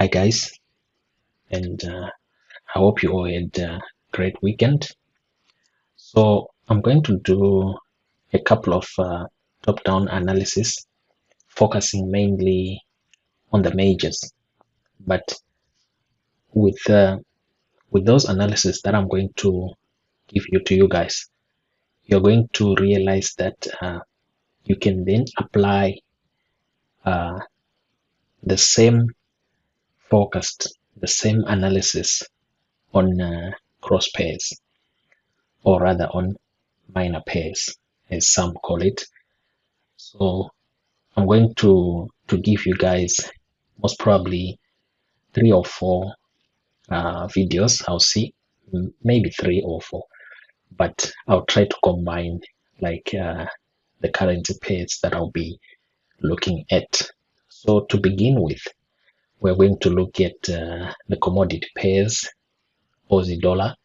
Hi guys, and I hope you all had a great weekend. So I'm going to do a couple of top-down analysis, focusing mainly on the majors. But with those analysis that I'm going to give to you guys, you're going to realize that you can then apply uh, the same the same analysis on cross pairs, or rather on minor pairs, as some call it. So I'm going to give you guys most probably 3 or 4 videos. I'll see, maybe 3 or 4, but I'll try to combine like the currency pairs that I'll be looking at. So to begin with, we're going to look at the commodity pairs, Aussie dollar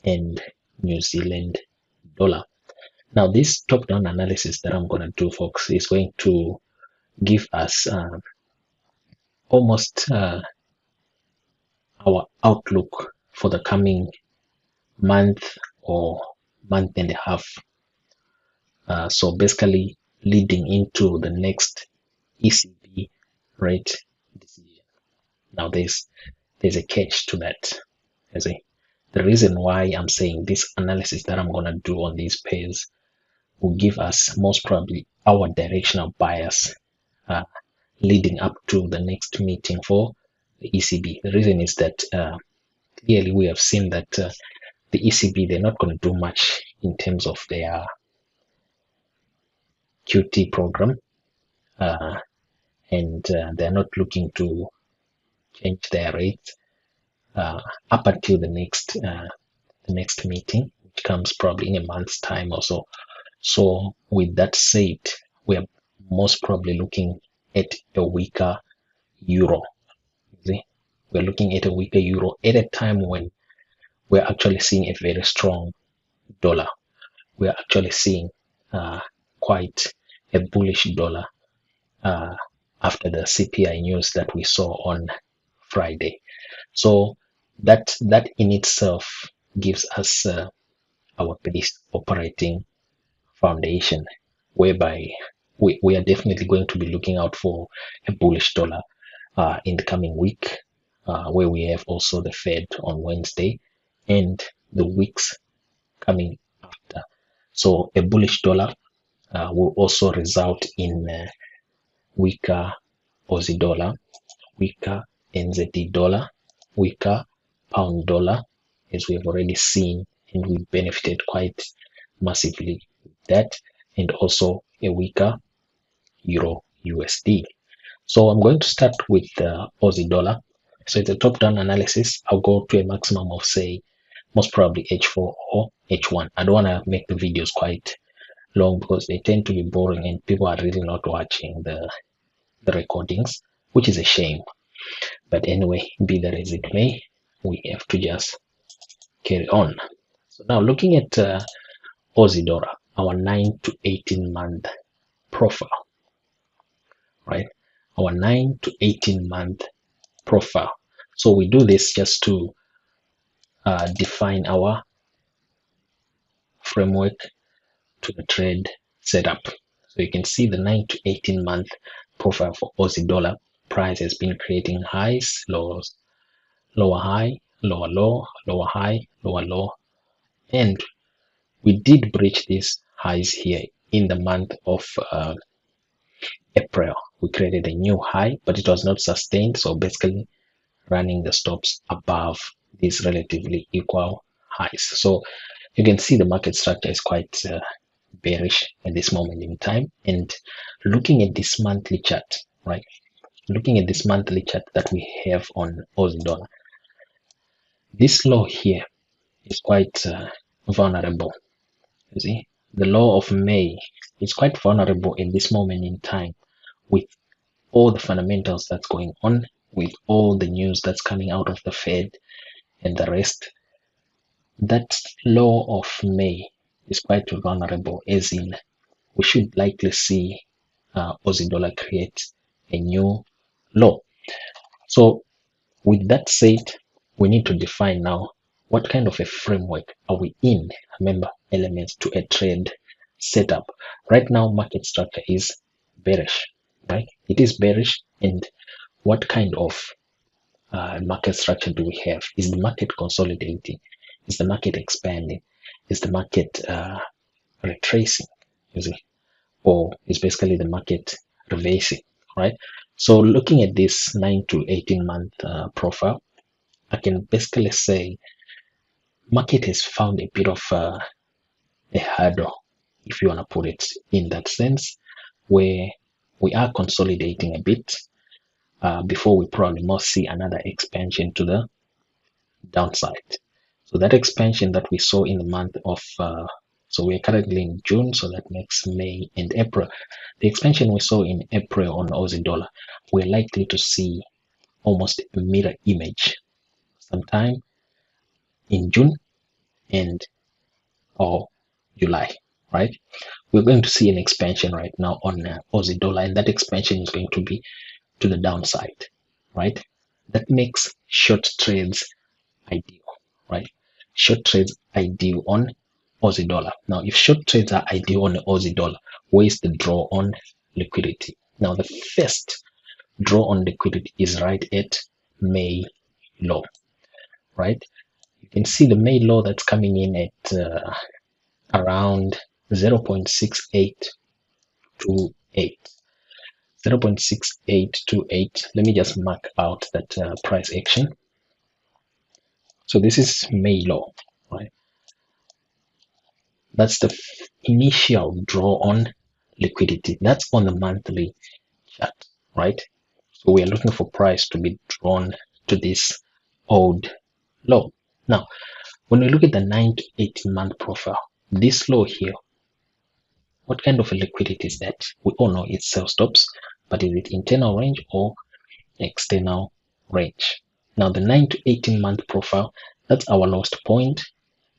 and New Zealand dollar. Now, this top-down analysis that I'm going to do, folks, is going to give us almost our outlook for the coming month or month and a half. So basically leading into the next ECB rate decision. Now there's a catch to that. The reason why I'm saying this analysis that I'm gonna do on these pairs will give us most probably our directional bias leading up to the next meeting for the ECB. The reason is that clearly we have seen that the ECB, they're not going to do much in terms of their QT program, and they're not looking to change their rate up until the next meeting, which comes probably in a month's time or so. So with that said, we are most probably looking at a weaker euro. See? We're looking at a weaker euro at a time when we're actually seeing a very strong dollar. We're actually seeing quite a bullish dollar after the CPI news that we saw on Friday. So that in itself gives us our base operating foundation, whereby we are definitely going to be looking out for a bullish dollar in the coming week, where we have also the Fed on Wednesday and the weeks coming after. So a bullish dollar will also result in weaker Aussie dollar, weaker NZD dollar, weaker pound dollar, as we have already seen, and we benefited quite massively with that, and also a weaker Euro USD. So I'm going to start with Aussie dollar. So it's a top-down analysis. I'll go to a maximum of, say, most probably H4 or H1. I don't want to make the videos quite long because they tend to be boring and people are really not watching the recordings, which is a shame. But anyway, be that as it may, we have to just carry on. So now looking at Aussie dollar, our 9 to 18 month profile, right? Our 9 to 18 month profile. So we do this just to define our framework to the trade setup. So you can see the 9 to 18 month profile for Aussie dollar. Price has been creating highs, lows, lower high, lower low, lower high, lower low, and we did breach these highs here in the month of April. We created a new high, but it was not sustained, so basically running the stops above these relatively equal highs. So you can see the market structure is quite bearish at this moment in time. And looking at this monthly chart, right? Looking at this monthly chart that we have on Aussie dollar, this low here is quite vulnerable. You see, the low of May is quite vulnerable in this moment in time, with all the fundamentals that's going on, with all the news that's coming out of the Fed and the rest. That low of May is quite vulnerable, as in we should likely see Aussie dollar create a new low. So with that said, we need to define now what kind of a framework are we in. Remember, elements to a trade setup. Right now, market structure is bearish, right? It is bearish. And what kind of market structure do we have? Is the market consolidating? Is the market expanding? Is the market retracing? You see, or is basically the market reversing, right? So looking at this 9 to 18 month profile, I can basically say market has found a bit of a hurdle, if you want to put it in that sense, where we are consolidating a bit before we probably must see another expansion to the downside. So that expansion that we saw in the month of so we're currently in June, so that makes May and April. The expansion we saw in April on Aussie dollar, we're likely to see almost a mirror image sometime in June and or July, right? We're going to see an expansion right now on Aussie dollar, and that expansion is going to be to the downside, right? That makes short trades ideal, right? Short trades ideal on Aussie dollar. Now, if short trades are ideal on the Aussie dollar, where is the draw on liquidity? Now, the first draw on liquidity is right at May low, right? You can see the May low that's coming in at around 0.6828. 0.6828. Let me just mark out that price action. So this is May low, right? That's the initial draw on liquidity. That's on the monthly chart, right? So we are looking for price to be drawn to this old low. Now, when we look at the 9 to 18 month profile, this low here, what kind of a liquidity is that? We all know it's sell stops, but is it internal range or external range? Now, the 9 to 18 month profile, that's our lowest point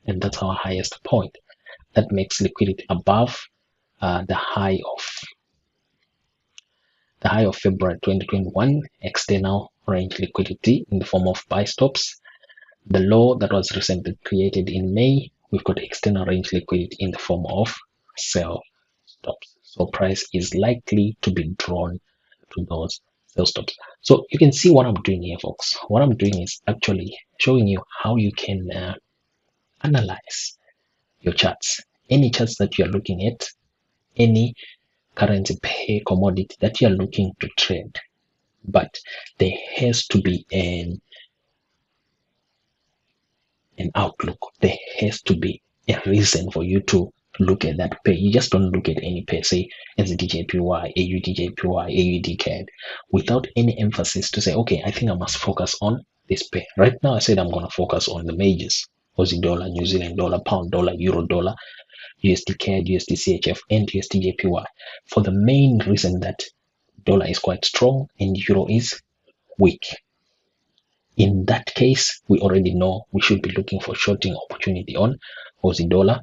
and that's our highest point. That makes liquidity above the high of February 2021, external range liquidity in the form of buy stops. The low that was recently created in May, we've got external range liquidity in the form of sell stops. So price is likely to be drawn to those sell stops. So you can see what I'm doing here, folks. What I'm doing is actually showing you how you can analyze your charts. Any charts that you're looking at, any currency pair commodity that you're looking to trade, but there has to be an outlook. There has to be a reason for you to look at that pair. You just don't look at any pair, say NZDJPY, AUDJPY, AUD without any emphasis to say, okay, I think I must focus on this pair. Right now, I said I'm going to focus on the majors: Aussie dollar, New Zealand dollar, pound dollar, euro dollar, USD CAD, USD CHF, and USD JPY, for the main reason that dollar is quite strong and euro is weak. In that case, we already know we should be looking for shorting opportunity on Aussie dollar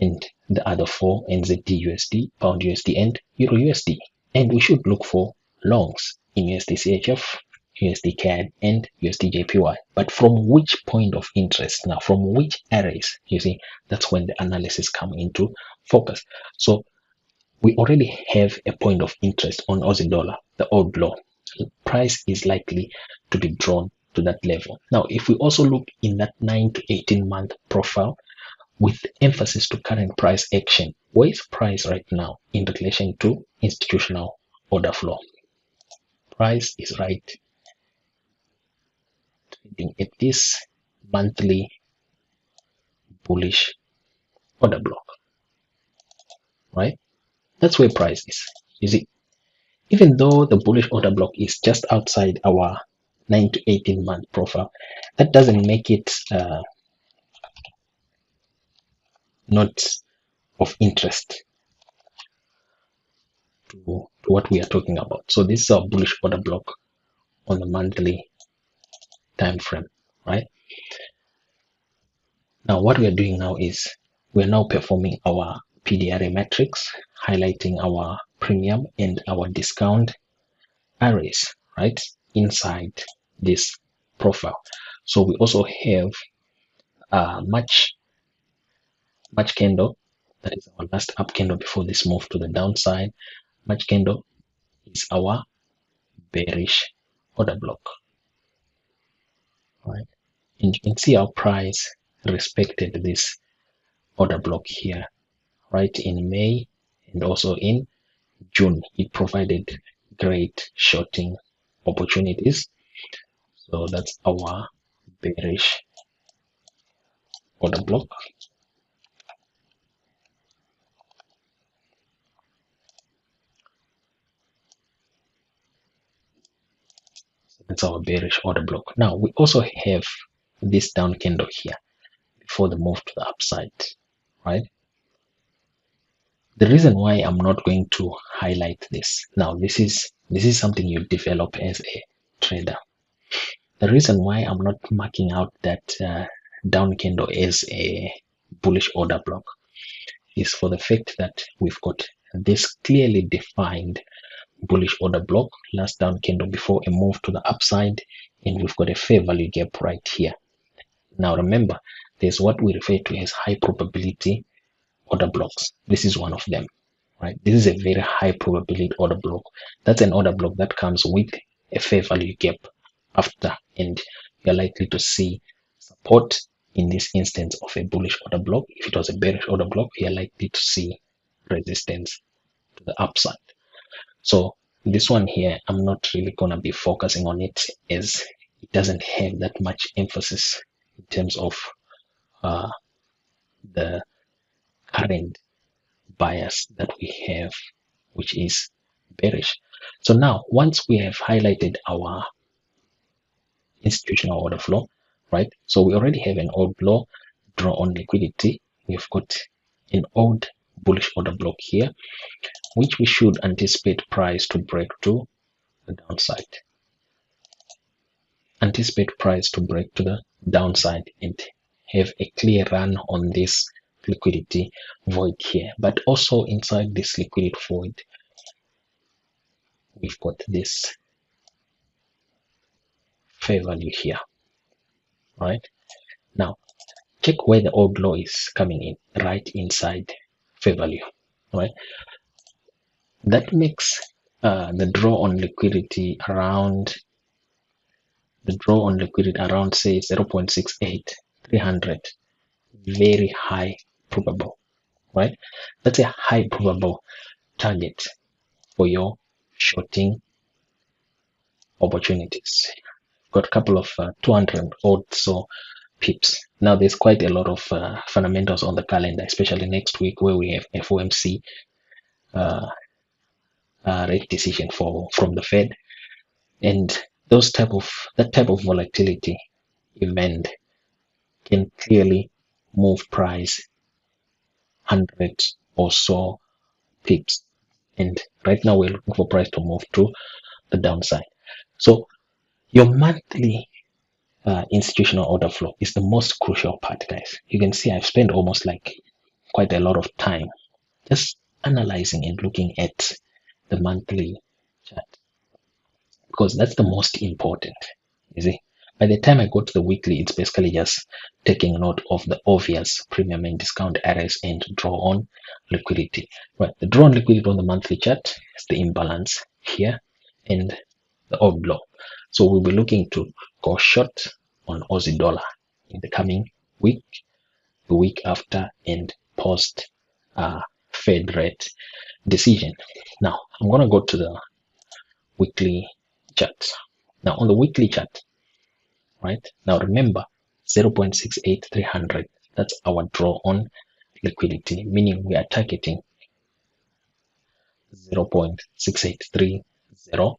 and the other four: NZDUSD, pound USD, and euro USD. And we should look for longs in USD CHF, USD CAD, and USD JPY. But from which point of interest now, from which areas? You see, that's when the analysis come into focus. So we already have a point of interest on Aussie dollar, the old low. Price is likely to be drawn to that level. Now, if we also look in that 9 to 18 month profile with emphasis to current price action, where is price right now in relation to institutional order flow? Price is right trading at this monthly bullish order block, right? That's where price is. You see, even though the bullish order block is just outside our 9 to 18 month profile, that doesn't make it not of interest to what we are talking about. So this is our bullish order block on the monthly time frame, right? Now what we are doing now is we are now performing our PDRA matrix, highlighting our premium and our discount arrays, right, inside this profile. So we also have March candle. That is our last up candle before this move to the downside. March candle is our bearish order block, right? And you can see our price respected this order block here, right? In May and also in June, it provided great shorting opportunities. So that's our bearish order block. That's our bearish order block. Now we also have this down candle here before the move to the upside, right? The reason why I'm not going to highlight this now, this is something you develop as a trader. The reason why I'm not marking out that down candle as a bullish order block is for the fact that we've got this clearly defined bullish order block, last down candle before a move to the upside, and we've got a fair value gap right here. Now remember, there's what we refer to as high probability order blocks. This is one of them, right? This is a very high probability order block. That's an order block that comes with a fair value gap after, and you're likely to see support in this instance of a bullish order block. If it was a bearish order block, you're likely to see resistance to the upside. So this one here, I'm not really going to be focusing on it, as it doesn't have that much emphasis in terms of the current bias that we have, which is bearish. So now, once we have highlighted our institutional order flow, right? So we already have an old low, draw on liquidity. We've got an old bullish order block here, which we should anticipate price to break to the downside. Anticipate price to break to the downside and have a clear run on this liquidity void here. But also inside this liquidity void, we've got this fair value here, right? Now check where the old low is coming in, right inside fair value, right? That makes the draw on liquidity around say 0.68 300 very high probable, right? That's a high probable target for your shorting opportunities. Got a couple of 200 odd so pips. Now there's quite a lot of fundamentals on the calendar, especially next week where we have FOMC rate decision from the Fed, and that type of volatility event can clearly move price 100 or so pips, and right now we're looking for price to move to the downside. So your monthly institutional order flow is the most crucial part, guys. You can see I've spent almost like quite a lot of time just analyzing and looking at the monthly chart, because that's the most important. You see, by the time I go to the weekly, it's basically just taking note of the obvious premium and discount areas and draw on liquidity. Right, the draw on liquidity on the monthly chart is the imbalance here and the odd low. So we'll be looking to go short on Aussie dollar in the coming week, the week after, and post Fed rate decision. Now I'm going to go to the weekly chart. Now on the weekly chart, right, now remember 0.68 300, that's our draw on liquidity, meaning we are targeting 0.6830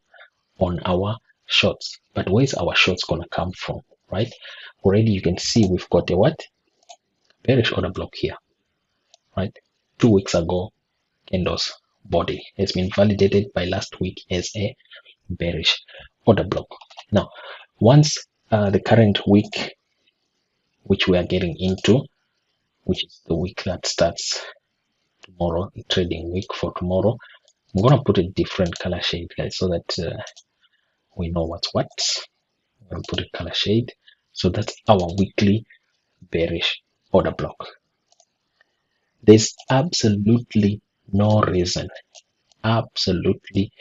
on our shorts. But where's our shorts gonna come from, right? Already you can see we've got a what? Bearish order block here, right? 2 weeks ago, candles body has been validated by last week as a bearish order block. Now, once the current week, which we are getting into, which is the week that starts tomorrow, the trading week for tomorrow, I'm gonna put a different color shade, guys, so that we know what's what. I'll put a color shade. So that's our weekly bearish order block. There's absolutely no reason, absolutely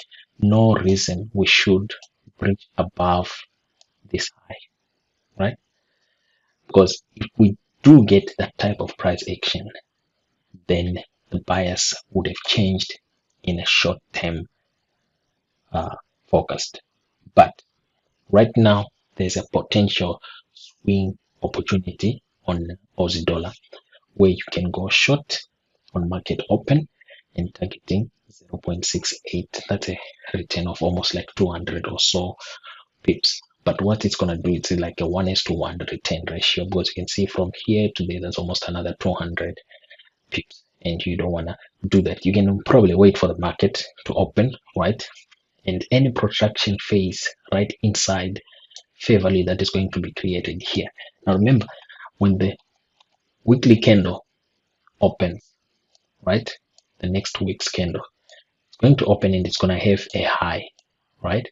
no reason we should breach above this high, right? Because if we do get that type of price action, then the bias would have changed in a short term forecast. But right now, there's a potential swing opportunity on Aussie dollar where you can go short on market open and targeting 0.68. That's a return of almost like 200 or so pips. But what it's going to do, it's like a 1:1 return ratio, because you can see from here to there, there's almost another 200 pips. And you don't want to do that. You can probably wait for the market to open, right? And any protraction phase right inside fair value that is going to be created here. Now remember, when the weekly candle opens, right? The next week's candle, it's going to open and it's going to have a high, right?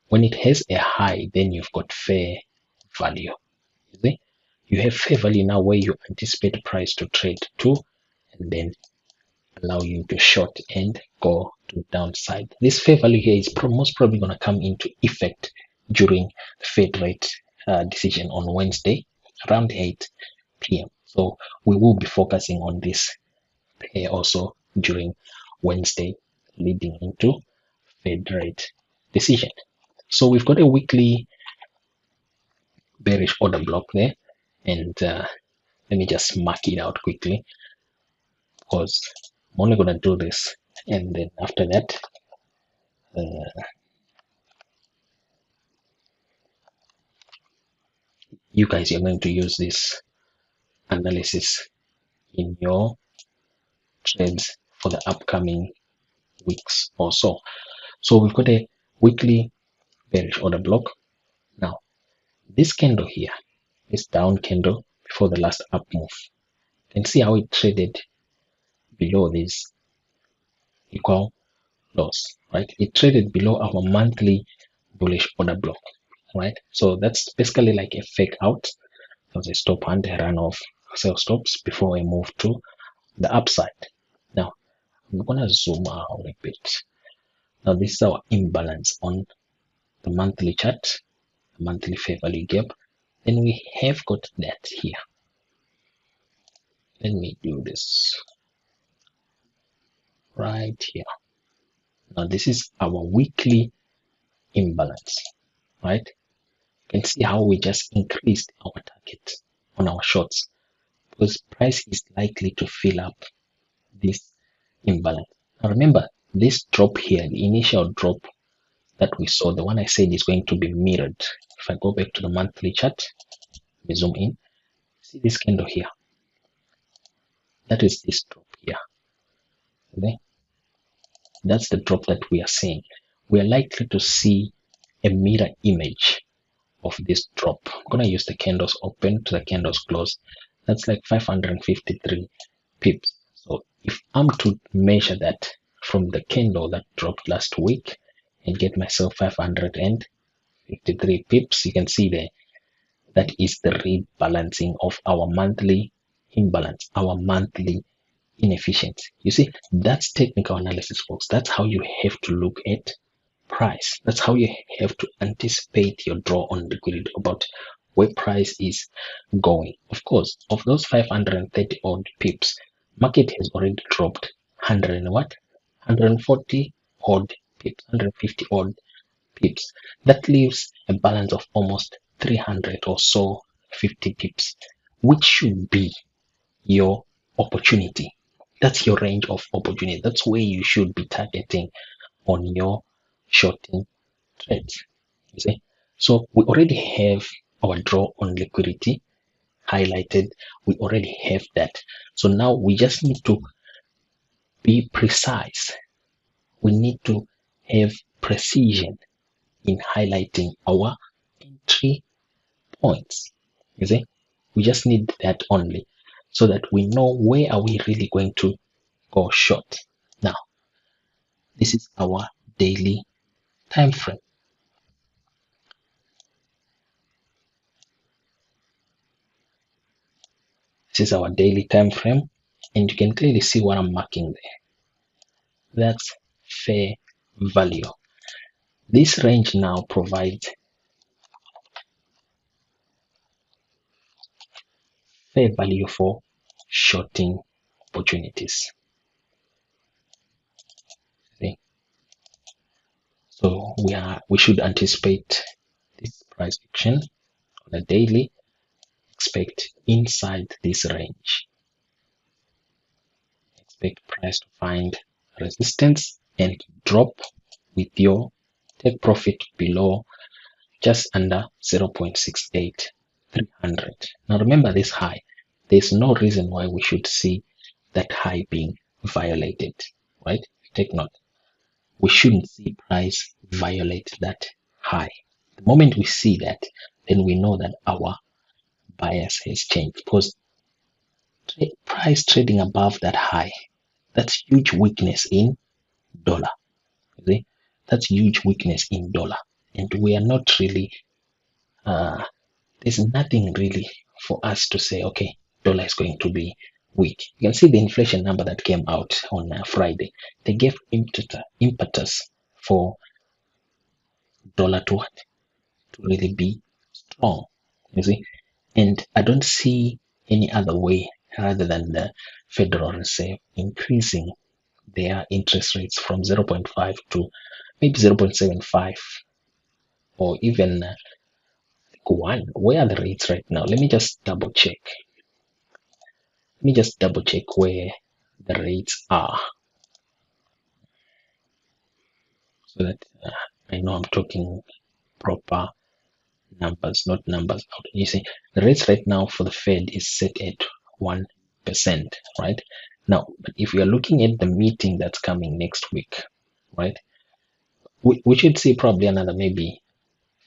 When it has a high, then you've got fair value. You see? You have fair value now where you anticipate price to trade to and then allow you to short and go to downside. This fair value here is most probably going to come into effect during the Fed rate decision on Wednesday around 8 p.m. So we will be focusing on this pair also during Wednesday leading into Fed rate decision. So we've got a weekly bearish order block there, and let me just mark it out quickly because I'm only going to do this, and then after that you guys are going to use this analysis in your trades for the upcoming weeks or so. So we've got a weekly bearish order block. Now this candle here, this down candle before the last up move, you can see how it traded below this equal loss, right? It traded below our monthly bullish order block, right? So that's basically like a fake out. There was a stop and a run of sell stops before I move to the upside. Now I'm gonna zoom out a bit. Now this is our imbalance on the monthly chart, the monthly fair value gap. Then we have got that here. Let me do this right here. Now this is our weekly imbalance, right? You can see how we just increased our target on our shorts because price is likely to fill up this imbalance. Now remember, this drop here, the initial drop that we saw, the one I said is going to be mirrored. If I go back to the monthly chart, we zoom in, see this candle here. That is this drop here. Okay? That's the drop that we are seeing. We are likely to see a mirror image of this drop. I'm going to use the candles open to the candles close. That's like 553 pips. So if I'm to measure that from the candle that dropped last week and get myself 553 pips, you can see there that is the rebalancing of our monthly imbalance, our monthly inefficiency. You see, that's technical analysis, folks. That's how you have to look at price. That's how you have to anticipate your draw on liquidity about where price is going. Of course, of those 530 odd pips, market has already dropped 100 and what? 140 odd pips, 150 odd pips. That leaves a balance of almost 300 or so 50 pips, which should be your opportunity. That's your range of opportunity. That's where you should be targeting on your shorting trades. You see, so we already have our draw on liquidity highlighted. We already have that. So now we just need to be precise. We need to have precision in highlighting our entry points. You see, we just need that only so that we know where are we really going to go short. Now, this is our daily time frame. This is our daily time frame, and you can clearly see what I'm marking there. That's fair value. This range now provides fair value for shorting opportunities. See? So we should anticipate this price action on a daily. Expect inside this range. Expect price to find resistance and drop with your take profit below just under 0.68300. Now remember this high. There's no reason why we should see that high being violated, right? Take note. We shouldn't see price violate that high. The moment we see that, then we know that our bias has changed, because price trading above that high, that's huge weakness in dollar. See? That's huge weakness in dollar, and we are not really there's nothing really for us to say, okay, dollar is going to be weak. You can see the inflation number that came out on Friday. They gave impetus for dollar to really be strong, you see. And I don't see any other way rather than the Federal Reserve increasing their interest rates from 0.5 to maybe 0.75, or even 1. Where are the rates right now? Let me just double check. Let me just double check where the rates are, so that I know I'm talking proper numbers, not numbers out. You see, the rates right now for the Fed is set at 1%, right? Now, but if we are looking at the meeting that's coming next week, right, we should see probably another maybe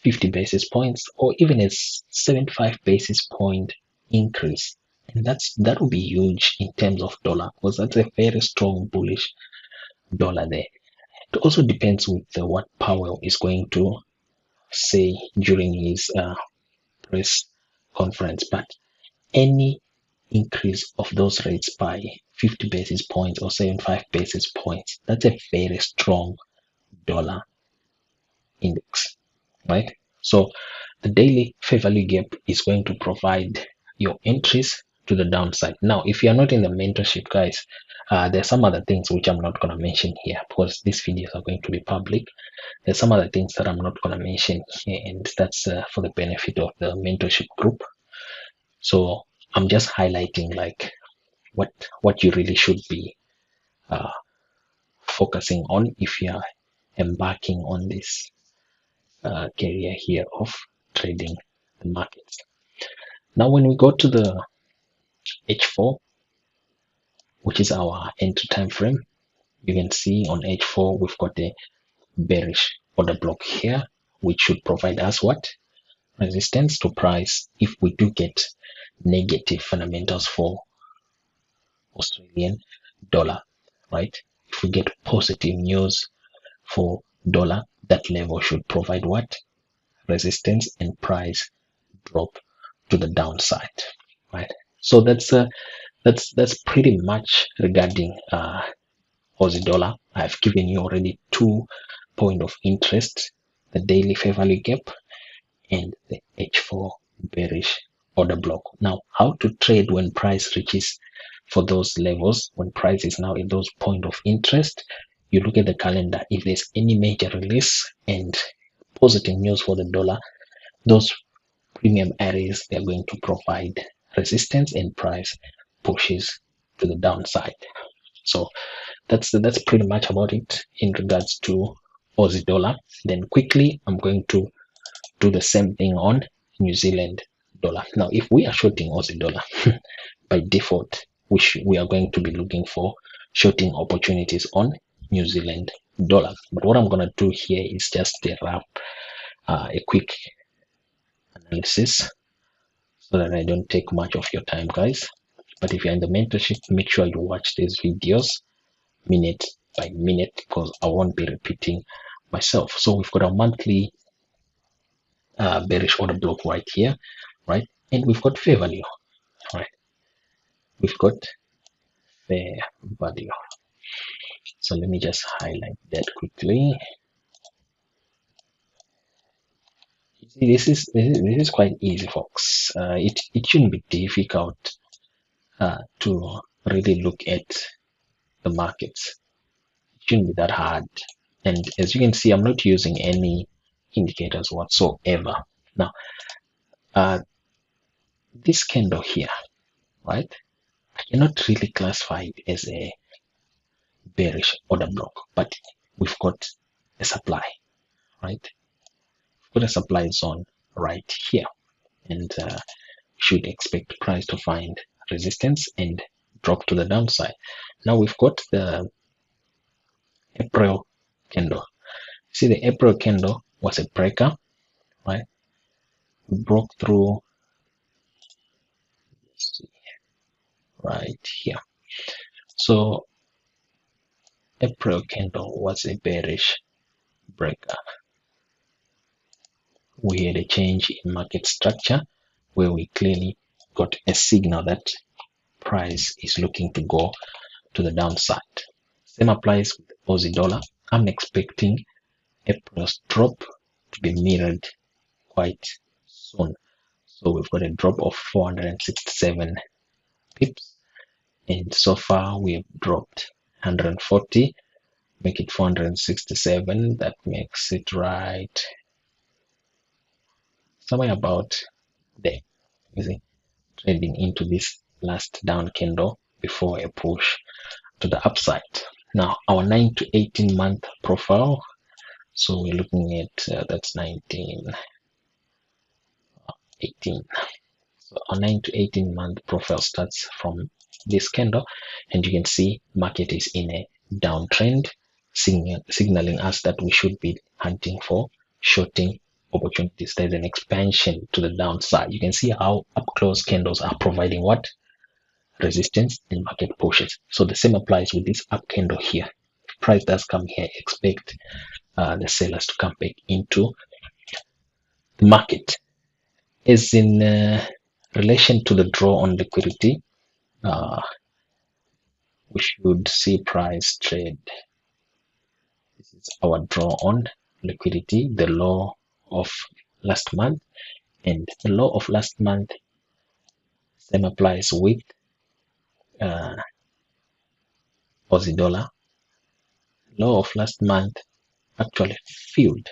50 basis points, or even a 75 basis point increase. And that will be huge in terms of dollar, because that's a very strong bullish dollar there. It also depends with what Powell is going to say during his press conference, but any increase of those rates by 50 basis points or 75 basis points, that's a very strong dollar index, right? So the daily fair value gap is going to provide your entries to the downside. Now, if you are not in the mentorship, guys, there's some other things which I'm not going to mention here, because these videos are going to be public. There's some other things that I'm not going to mention here, and that's for the benefit of the mentorship group. So I'm just highlighting like what you really should be uh, focusing on if you are embarking on this career here of trading the markets. Now, when we go to the H4, which is our entry time frame, you can see on H4 we've got a bearish order block here, which should provide us what? Resistance to price if we do get negative fundamentals for Australian dollar, right? If we get positive news for dollar, that level should provide what? Resistance, and price drop to the downside, right? So that's pretty much regarding Aussie dollar. I've given you already 2 point of interest: the daily fair value gap and the H4 bearish order block. Now, how to trade when price reaches for those levels, when price is now in those point of interest? You look at the calendar. If there's any major release and positive news for the dollar, those premium areas, they're going to provide resistance, and price pushes to the downside. So that's pretty much about it in regards to Aussie dollar. Then quickly, I'm going to do the same thing on New Zealand dollar. Now, if we are shorting Aussie dollar, by default, we are going to be looking for shorting opportunities on New Zealand dollar. But what I'm going to do here is just a quick analysis, so that I don't take much of your time, guys. But if you're in the mentorship, make sure you watch these videos minute by minute, because I won't be repeating myself. So we've got a monthly bearish order block right here, right? And we've got fair value, right? we've got fair value. So let me just highlight that quickly. You see, this is quite easy, folks. It shouldn't be difficult to really look at the markets. It shouldn't be that hard. And as you can see, I'm not using any indicators whatsoever. Now, this candle here, right? I cannot really classify it as a bearish order block, but we've got a supply, right? We've got a supply zone right here, and should expect price to find resistance and drop to the downside. Now we've got the April candle. See, the April candle was a breaker, right? We broke through right here. So April candle was a bearish breaker. We had a change in market structure where we clearly got a signal that price is looking to go to the downside. Same applies with the Aussie dollar. I'm expecting April's drop to be mirrored quite soon. So we've got a drop of 467 pips, and so far we have dropped 140, make it 467. That makes it right somewhere about there. You see, trading into this last down candle before a push to the upside. Now our 9 to 18 month profile. So we're looking at that's 19, 18. So our 9 to 18 month profile starts from this candle, and you can see market is in a downtrend, signaling us that we should be hunting for shorting opportunities. There's an expansion to the downside. You can see how up close candles are providing what? Resistance and market pushes. So the same applies with this up candle here. If price does come here, expect the sellers to come back into the market. As in relation to the draw on liquidity, we should see price trade. This is our draw on liquidity, the low of last month, and the low of last month same applies with Aussie dollar. Low of last month actually filled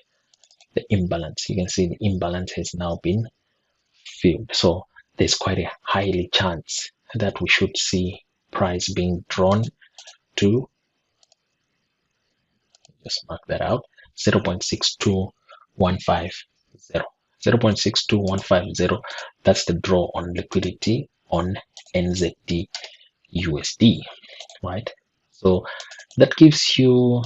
the imbalance. You can see the imbalance has now been filled. So there's quite a highly chance that we should see price being drawn to, just mark that out, 0.62150. 0.62150, that's the draw on liquidity on NZDUSD, right? So that gives you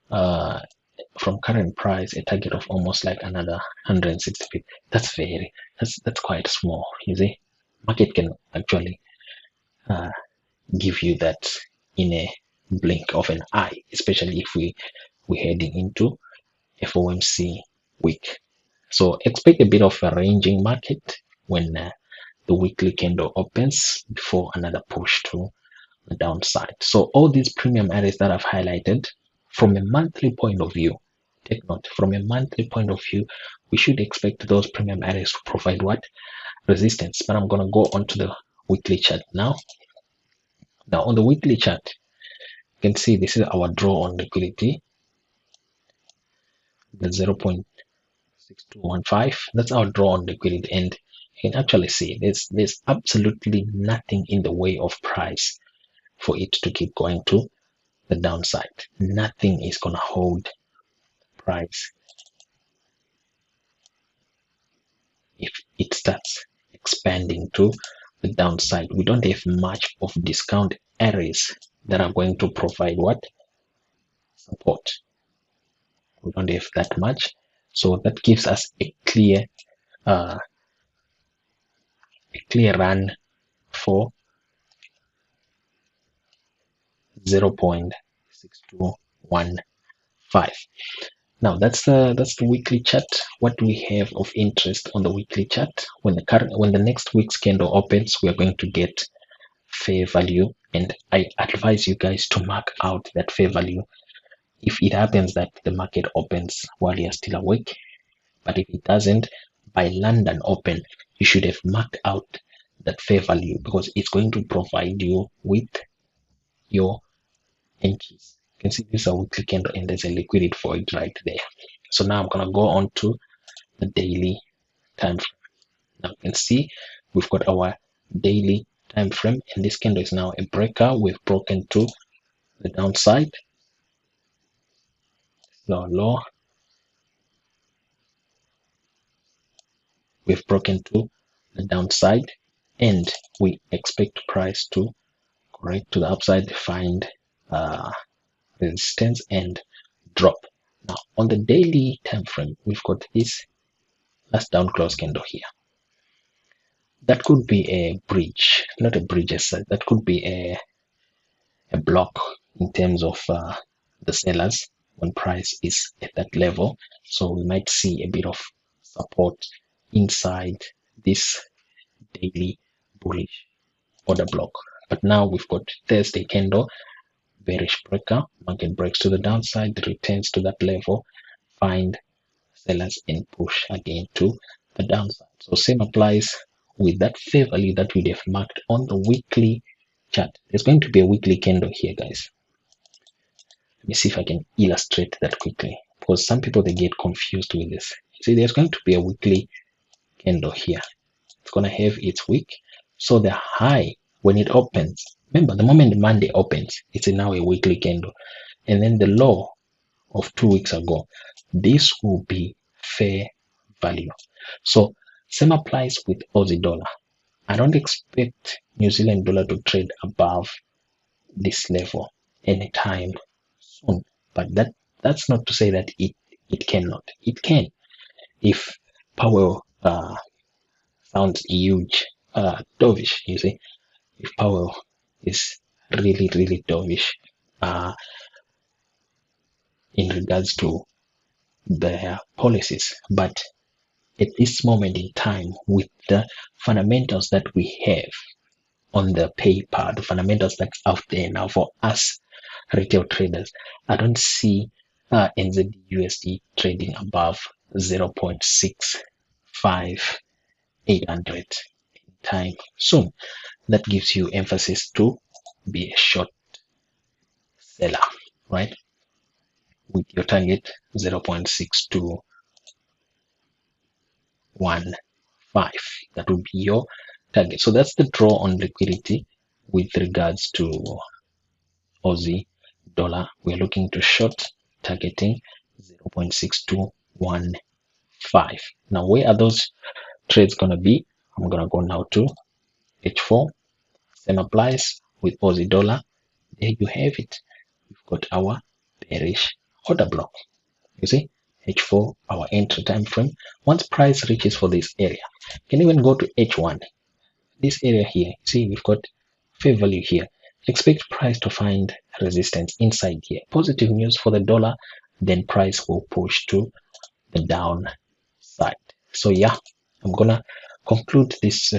from current price a target of almost like another 160 pips. That's quite small. You see, market can actually give you that in a blink of an eye, especially if we're heading into FOMC week. So expect a bit of a ranging market when the weekly candle opens before another push to the downside. So all these premium areas that I've highlighted, from a monthly point of view, take note, from a monthly point of view, we should expect those premium areas to provide what? Resistance. But I'm going to go on to the weekly chart now. Now on the weekly chart, you can see this is our draw on liquidity, the 0.6215. That's our draw on liquidity, and you can actually see there's absolutely nothing in the way of price for it to keep going to the downside. Nothing is going to hold price if it starts expanding to the downside. We don't have much of discount areas that are going to provide what? Support. We don't have that much. So that gives us a clear run for 0.6215. Now that's the weekly chart. What do we have of interest on the weekly chart? When the next week's candle opens, we are going to get fair value, and I advise you guys to mark out that fair value if it happens that the market opens while you're still awake. But if it doesn't, by London open, you should have marked out that fair value, because it's going to provide you with your entries. You can see this is a weekly candle and there's a liquidity for it right there. So now I'm going to go on to the daily time frame. Now you can see we've got our daily time frame, and this candle is now a breaker. We've broken to the downside, low. We've broken to the downside, and we expect price to correct to the upside, find resistance and drop. Now on the daily time frame, we've got this last down close candle here. That could be a bridge, not a bridge as such. That could be a block in terms of the sellers when price is at that level. So we might see a bit of support inside this daily bullish order block. But now we've got Thursday candle, bearish breaker, market breaks to the downside, returns to that level, find sellers and push again to the downside. So same applies with that fair value that we'd have marked on the weekly chart. There's going to be a weekly candle here, guys. Let me see if I can illustrate that quickly, because some people, they get confused with this. See, there's going to be a weekly candle here. It's going to have its wick. So the high, when it opens, remember the moment Monday opens, it's now a weekly candle. And then the low of 2 weeks ago, this will be fair value. So same applies with Aussie dollar. I don't expect New Zealand dollar to trade above this level anytime soon, but that's not to say that it cannot. It can, if Powell sounds huge, dovish. You see, if Powell is really dovish in regards to their policies. But at this moment in time, with the fundamentals that we have on the paper, the fundamentals that's out there now for us retail traders, I don't see NZDUSD trading above 0.65800 time soon. That gives you emphasis to be a short seller, right? With your target 0.6215. That would be your target. So that's the draw on liquidity with regards to Aussie dollar. We're looking to short, targeting 0.6215. Now, where are those trades going to be? I'm going to go now to H4. Same applies with Aussie dollar. There you have it. We've got our bearish order block. You see, H4, our entry time frame. Once price reaches for this area, you can even go to H1. This area here, see, we've got fair value here. Expect price to find resistance inside here. Positive news for the dollar, then price will push to the downside. So yeah, I'm gonna conclude this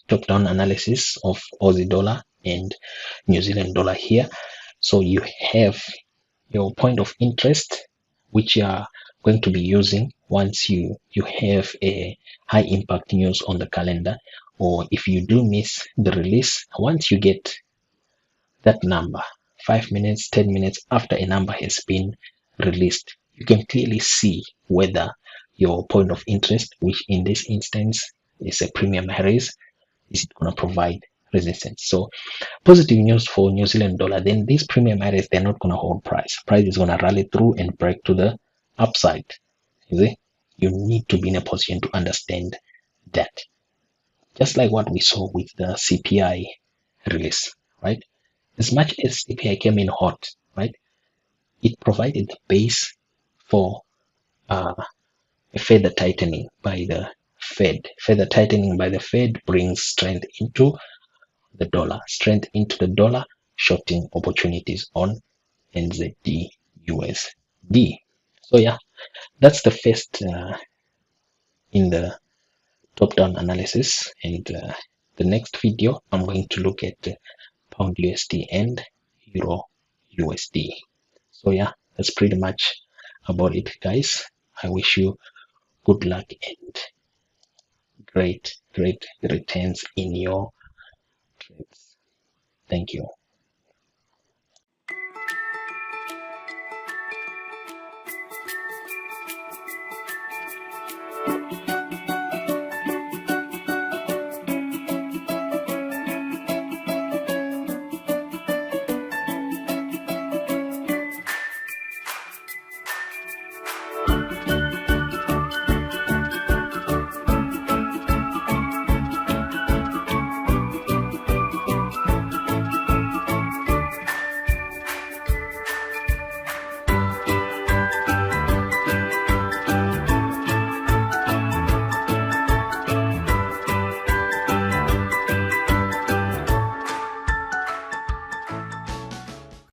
top-down analysis of Aussie dollar and New Zealand dollar here. So you have your point of interest, which you are going to be using once you have a high impact news on the calendar, or if you do miss the release. Once you get that number 5 minutes, 10 minutes after a number has been released, you can clearly see whether your point of interest, which in this instance is a premium raise, is it going to provide resistance. So positive news for New Zealand dollar, then these premium areas, they're not going to hold price. Price is going to rally through and break to the upside. You see, you need to be in a position to understand that. Just like what we saw with the CPI release, right? As much as CPI came in hot, right, it provided the base for a further tightening by the Fed. Further tightening by the Fed brings strength into the dollar, shorting opportunities on NZDUSD. So yeah, that's the first in the top-down analysis, and the next video, I'm going to look at pound USD and euro USD. So yeah, that's pretty much about it, guys. I wish you good luck and great returns in your trades. Thank you.